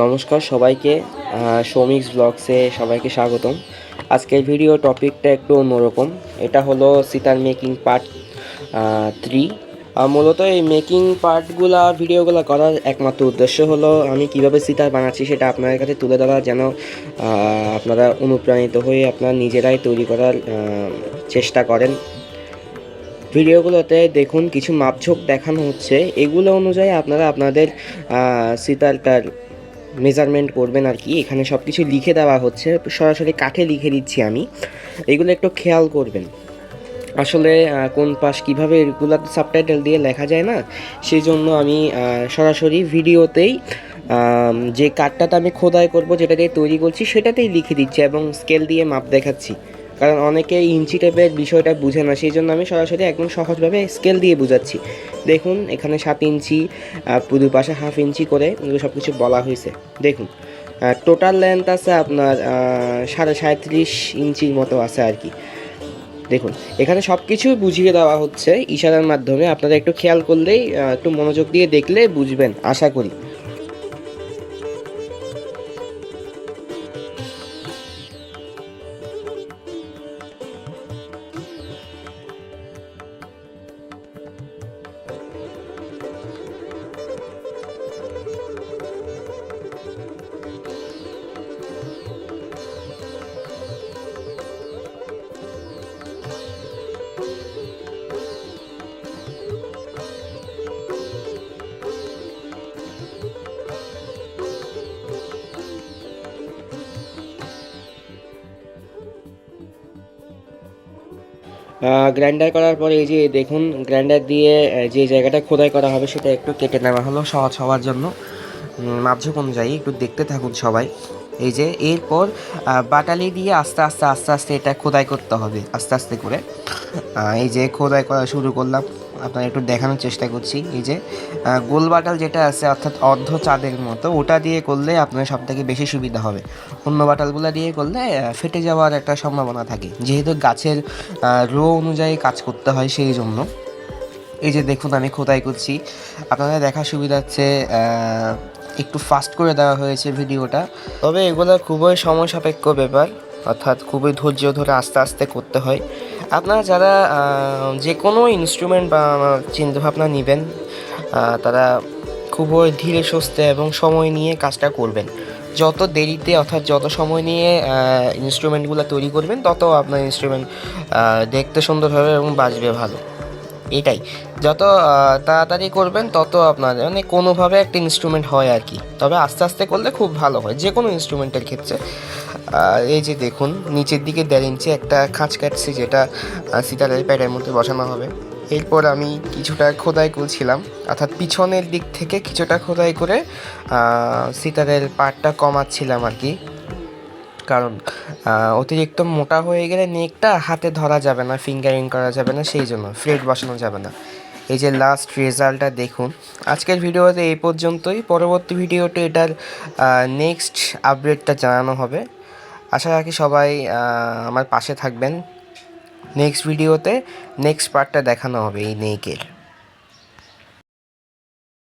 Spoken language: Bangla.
নমস্কার সবাইকে, সৌমিক্স ব্লগসে সবাইকে স্বাগতম। আজকের ভিডিও টপিকটা একটু অন্যরকম। এটা হলো সিতার মেকিং পার্ট 3। মূলত এই মেকিং পার্টগুলা ভিডিওগুলো করার একমাত্র উদ্দেশ্য হলো আমি কিভাবে সিতার বানাচ্ছি সেটা আপনাদের কাছে তুলে ধরা, যেন আপনারা অনুপ্রাণিত হয়ে আপনারা নিজেরাই তৈরি করার চেষ্টা করেন। ভিডিওগুলোতে দেখুন কিছু মাপঝোঁক দেখানো হচ্ছে, এগুলো অনুযায়ী আপনারা আপনাদের সিতারটার মেজারমেন্ট করবেন আর কি। এখানে সব কিছু লিখে দেওয়া হচ্ছে, সরাসরি কাঠে লিখে দিচ্ছি আমি, এগুলো একটু খেয়াল করবেন। আসলে কোন পাশ কীভাবে এগুলো সাবটাইটেল দিয়ে লেখা যায় না, সেই জন্য আমি সরাসরি ভিডিওতেই যে কাঠটাতে আমি খোদাই করব, যেটা দিয়ে তৈরি করছি সেটাতেই লিখে দিচ্ছি এবং স্কেল দিয়ে মাপ দেখাচ্ছি। কারণ অনেকে ইঞ্চি টাইপের বিষয়টা বুঝে না, সেই জন্য আমি সরাসরি একদম সহজভাবে স্কেল দিয়ে বোঝাচ্ছি। দেখুন এখানে 7 ইঞ্চি, পুরো পাশে হাফ ইঞ্চি করে এগুলো সব কিছু বলা হয়েছে। দেখুন টোটাল লেন্থ আছে আপনার 37.5 ইঞ্চির মতো আছে আর কি। দেখুন এখানে সব কিছু বুঝিয়ে দেওয়া হচ্ছে ইশারার মাধ্যমে, আপনারা একটু খেয়াল করলেই, একটু মনোযোগ দিয়ে দেখলে বুঝবেন আশা করি। গ্রাইন্ডার করার পরে এই যে দেখুন, গ্রাইন্ডার দিয়ে যে জায়গাটা খোদাই করা হবে সেটা একটু কেটে নেওয়া হলো সহজ হওয়ার জন্য। মাপঝোঁক অনুযায়ী একটু দেখতে থাকুন সবাই। এই যে এরপর বাটালি দিয়ে আস্তে আস্তে আস্তে আস্তে এটা খোদাই করতে হবে, আস্তে আস্তে করে। এই যে খোদাই করা শুরু করলাম, আপনার একটু দেখানোর চেষ্টা করছি। এই যে গোল বাটাল যেটা আছে, অর্থাৎ অর্ধ চাঁদের মতো, ওটা দিয়ে করলে আপনার সবথেকে বেশি সুবিধা হবে। অন্য বাটালগুলো দিয়ে করলে ফেটে যাওয়ার একটা সম্ভাবনা থাকে, যেহেতু গাছের রো অনুযায়ী কাজ করতে হয় সেই জন্য। এই যে দেখুন আমি খোদাই করছি, আপনাদের দেখার সুবিধার্থে একটু ফাস্ট করে দেওয়া হয়েছে ভিডিওটা। তবে এগুলো খুবই সময় সাপেক্ষ ব্যাপার, অর্থাৎ খুবই ধৈর্য ধরে আস্তে আস্তে করতে হয়। আপনারা যারা যে কোনো ইনস্ট্রুমেন্ট বা চিন্তাভাবনা নেবেন, তারা খুবই ধীরে সুস্থে এবং সময় নিয়ে কাজটা করবেন। যত দেরিতে অর্থাৎ যত সময় নিয়ে ইনস্ট্রুমেন্টগুলো তৈরি করবেন, তত আপনার ইনস্ট্রুমেন্ট দেখতে সুন্দর হবে এবং বাজবে ভালো। এটাই, যত তাড়াতাড়ি করবেন তত আপনার মানে কোনোভাবে একটা ইনস্ট্রুমেন্ট হয় আর কি। তবে আস্তে আস্তে করলে খুব ভালো হয় যে কোনো ইনস্ট্রুমেন্টের ক্ষেত্রে। এই যে দেখুন নিচের দিকে 1.5 ইঞ্চি একটা খাঁচ কাটছি, যেটা সিতারের প্যাডের মধ্যে বসানো হবে। এরপর আমি কিছুটা খোদাই করছিলাম, অর্থাৎ পিছনের দিক থেকে কিছুটা খোদাই করে সিতারের পাটটা কমাচ্ছিলাম আর কি। কারণ অতিরিক্ত মোটা হয়ে গেলে নেকটা হাতে ধরা যাবে না, ফিঙ্গারিং করা যাবে না, সেই জন্য ফ্লেট বসানো যাবে না। এই যে লাস্ট রেজাল্টটা দেখুন। আজকের ভিডিওতে এই পর্যন্তই, পরবর্তী ভিডিওতে এটার নেক্সট আপডেটটা জানানো হবে। আশা রাখি সবাই আমার পাশে থাকবেন। নেক্সট ভিডিওতে নেক্সট পার্টটা দেখানো হবে এই নেকের।